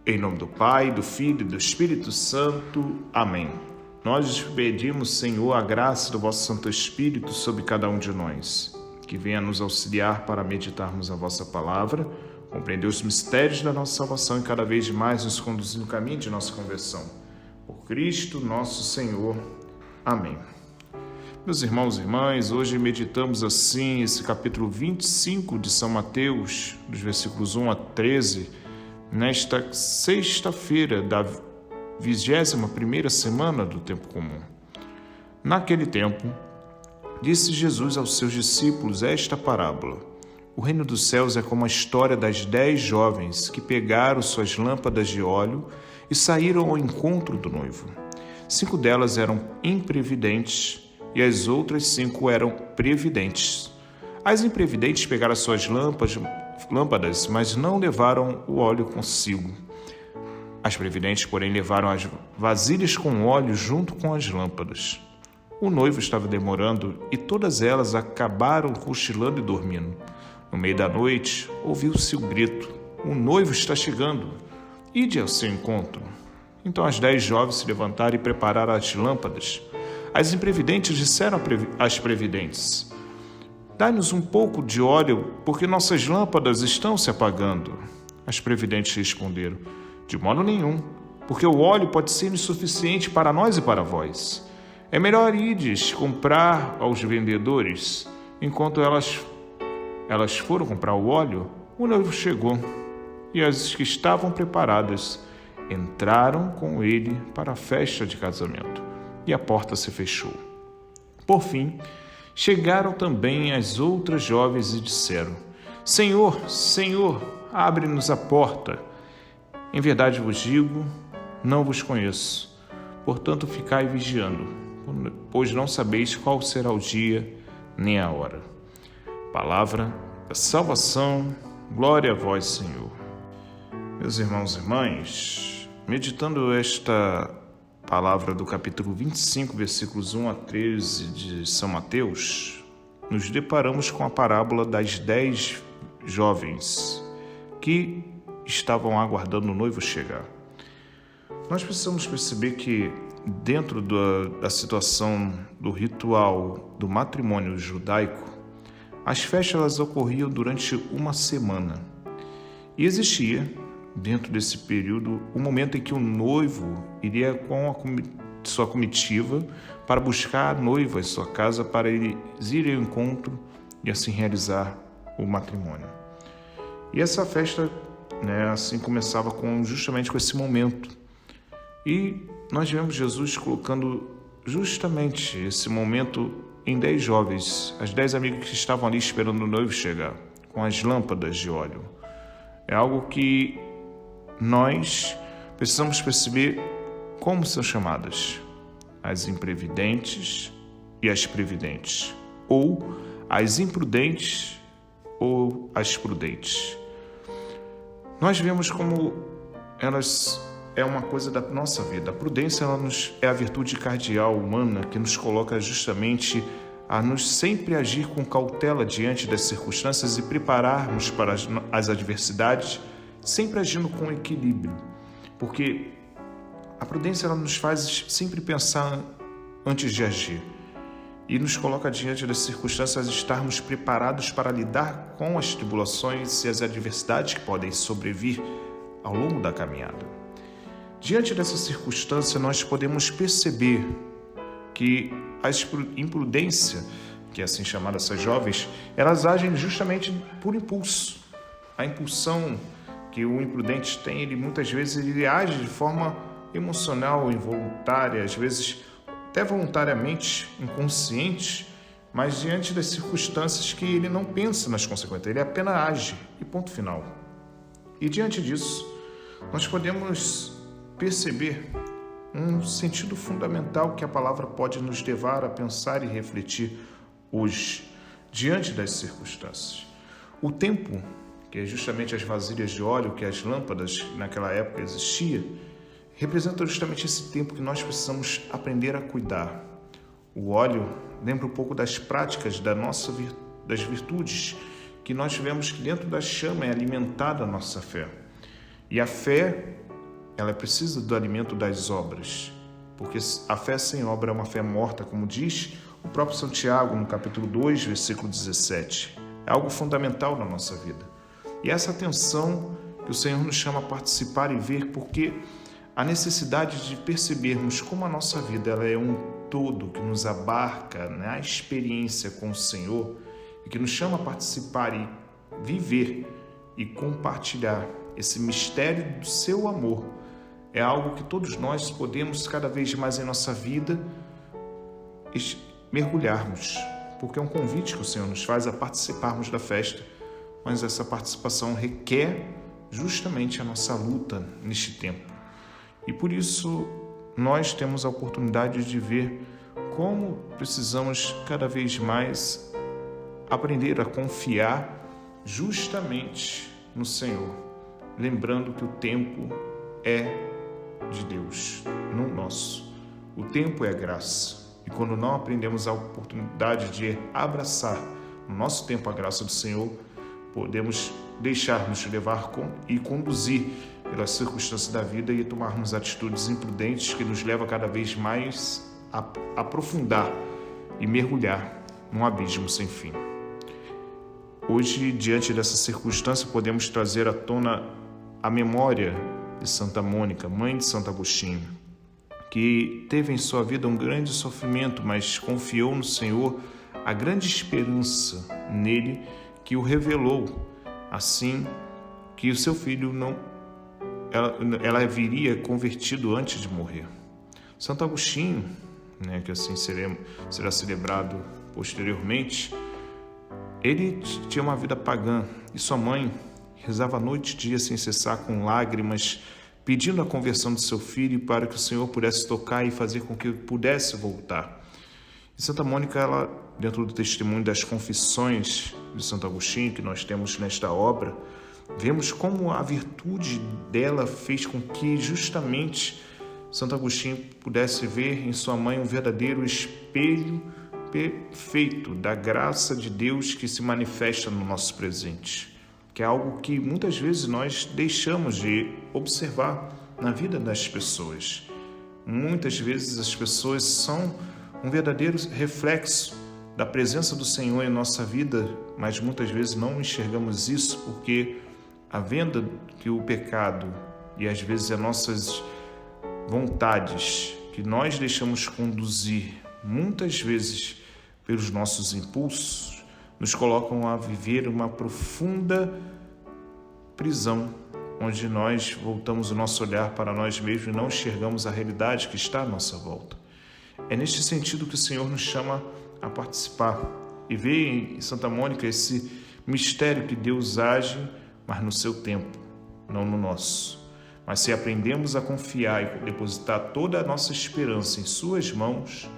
Em nome do Pai, do Filho e do Espírito Santo. Amém. Nós pedimos, Senhor, a graça do vosso Santo Espírito sobre cada um de nós, que venha nos auxiliar para meditarmos a vossa palavra, compreender os mistérios da nossa salvação e cada vez mais nos conduzir no caminho de nossa conversão. Por Cristo nosso Senhor. Amém. Meus irmãos e irmãs, hoje meditamos assim esse capítulo 25 de São Mateus, dos versículos 1 a 13, nesta sexta-feira da 21ª semana do tempo comum. Naquele tempo, disse Jesus aos seus discípulos esta parábola: O reino dos céus é como a história das 10 jovens que pegaram suas lâmpadas de óleo e saíram ao encontro do noivo. 5 delas eram imprevidentes e as outras 5 eram previdentes. As imprevidentes pegaram suas lâmpadas, mas não levaram o óleo consigo. As previdentes, porém, levaram as vasilhas com óleo junto com as lâmpadas. O noivo estava demorando e todas elas acabaram cochilando e dormindo. No meio da noite, ouviu-se o grito: O noivo está chegando, ide ao seu encontro. Então as 10 jovens se levantaram e prepararam as lâmpadas. As imprevidentes disseram às previdentes: Dai-nos um pouco de óleo, porque nossas lâmpadas estão se apagando. As previdentes responderam: De modo nenhum, porque o óleo pode ser insuficiente para nós e para vós. É melhor ides comprar aos vendedores. Enquanto elas foram comprar o óleo, o noivo chegou, e as que estavam preparadas entraram com ele para a festa de casamento, e a porta se fechou. Por fim, chegaram também as outras jovens e disseram: Senhor, Senhor, abre-nos a porta. Em verdade vos digo, não vos conheço. Portanto, ficai vigiando, pois não sabeis qual será o dia nem a hora. Palavra da salvação, glória a vós, Senhor. Meus irmãos e irmãs, meditando esta palavra do capítulo 25, versículos 1 a 13 de São Mateus, nos deparamos com a parábola das 10 jovens que estavam aguardando o noivo chegar. Nós precisamos perceber que dentro da situação do ritual do matrimônio judaico, as festas elas ocorriam durante uma semana. E existia, dentro desse período, o momento em que o noivo iria com sua comitiva para buscar a noiva em sua casa para eles irem ao encontro e assim realizar o matrimônio. E essa festa, assim começava justamente com esse momento. E nós vemos Jesus colocando justamente esse momento em 10 jovens, as 10 amigas que estavam ali esperando o noivo chegar, com as lâmpadas de óleo. É algo que nós precisamos perceber como são chamadas: as imprevidentes e as previdentes, ou as imprudentes ou as prudentes. Nós vemos como elas é uma coisa da nossa vida. A prudência é a virtude cardeal humana que nos coloca justamente a nos sempre agir com cautela diante das circunstâncias e prepararmos para as adversidades, sempre agindo com equilíbrio. Porque a prudência ela nos faz sempre pensar antes de agir e nos coloca diante das circunstâncias estarmos preparados para lidar com as tribulações e as adversidades que podem sobrevir ao longo da caminhada. Diante dessa circunstância, nós podemos perceber que a imprudência, que é assim chamada essas jovens, elas agem justamente por impulso. A impulsão que o imprudente tem, ele muitas vezes ele age de forma emocional, involuntária, às vezes até voluntariamente, inconsciente, mas diante das circunstâncias que ele não pensa nas consequências, ele apenas age e ponto final. E diante disso, nós podemos perceber um sentido fundamental que a palavra pode nos levar a pensar e refletir hoje, diante das circunstâncias. O tempo, que é justamente as vasilhas de óleo, que as lâmpadas naquela época existia, representa justamente esse tempo que nós precisamos aprender a cuidar. O óleo lembra um pouco das práticas das virtudes que nós tivemos que dentro da chama é alimentada a nossa fé. E a fé ela precisa do alimento das obras, porque a fé sem obra é uma fé morta, como diz o próprio Santiago no capítulo 2, versículo 17. É algo fundamental na nossa vida. E essa atenção que o Senhor nos chama a participar e ver, porque a necessidade de percebermos como a nossa vida ela é um todo que nos abarca na experiência com o Senhor e que nos chama a participar e viver e compartilhar esse mistério do seu amor, é algo que todos nós podemos cada vez mais em nossa vida mergulharmos, porque é um convite que o Senhor nos faz a participarmos da festa, mas essa participação requer justamente a nossa luta neste tempo. E por isso nós temos a oportunidade de ver como precisamos cada vez mais aprender a confiar justamente no Senhor, lembrando que o tempo é de Deus, não nosso. O tempo é graça. E quando não aprendemos a oportunidade de abraçar no nosso tempo a graça do Senhor, podemos deixar-nos levar e conduzir pelas circunstâncias da vida e tomarmos atitudes imprudentes que nos levam cada vez mais a aprofundar e mergulhar num abismo sem fim. Hoje, diante dessa circunstância, podemos trazer à tona a memória de Santa Mônica, mãe de Santo Agostinho, que teve em sua vida um grande sofrimento, mas confiou no Senhor a grande esperança nele que o revelou, assim que o seu filho ela viria convertido antes de morrer. Santo Agostinho, que assim será celebrado posteriormente, ele tinha uma vida pagã e sua mãe rezava noite e dia sem cessar com lágrimas, pedindo a conversão do seu filho para que o Senhor pudesse tocar e fazer com que ele pudesse voltar. E Santa Mônica, ela, dentro do testemunho das confissões de Santo Agostinho, que nós temos nesta obra, vemos como a virtude dela fez com que justamente Santo Agostinho pudesse ver em sua mãe um verdadeiro espelho perfeito da graça de Deus que se manifesta no nosso presente, que é algo que muitas vezes nós deixamos de observar na vida das pessoas. Muitas vezes as pessoas são um verdadeiro reflexo da presença do Senhor em nossa vida, mas muitas vezes não enxergamos isso porque a venda que o pecado e às vezes as nossas vontades que nós deixamos conduzir muitas vezes pelos nossos impulsos nos colocam a viver uma profunda prisão, onde nós voltamos o nosso olhar para nós mesmos e não enxergamos a realidade que está à nossa volta. É neste sentido que o Senhor nos chama a participar e ver em Santa Mônica esse mistério que Deus age, mas no seu tempo, não no nosso. Mas se aprendemos a confiar e depositar toda a nossa esperança em suas mãos,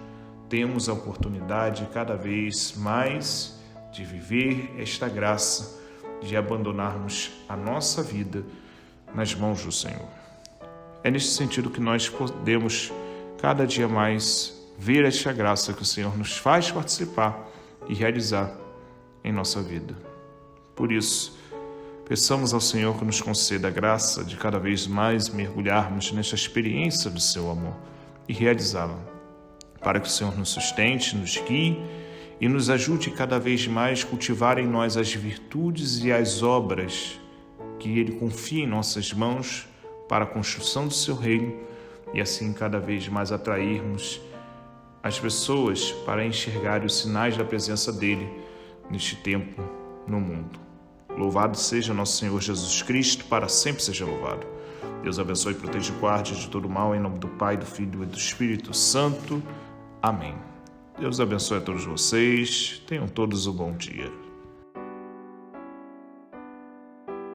temos a oportunidade cada vez mais de viver esta graça, de abandonarmos a nossa vida nas mãos do Senhor. É neste sentido que nós podemos cada dia mais ver esta graça que o Senhor nos faz participar e realizar em nossa vida. Por isso, peçamos ao Senhor que nos conceda a graça de cada vez mais mergulharmos nesta experiência do seu amor e realizá-la, para que o Senhor nos sustente, nos guie e nos ajude cada vez mais a cultivar em nós as virtudes e as obras que Ele confia em nossas mãos para a construção do seu reino e assim cada vez mais atrairmos as pessoas para enxergar os sinais da presença dEle neste tempo no mundo. Louvado seja nosso Senhor Jesus Cristo, para sempre seja louvado. Deus abençoe, proteja e guarde de todo mal, em nome do Pai, do Filho e do Espírito Santo. Amém. Deus abençoe a todos vocês. Tenham todos um bom dia.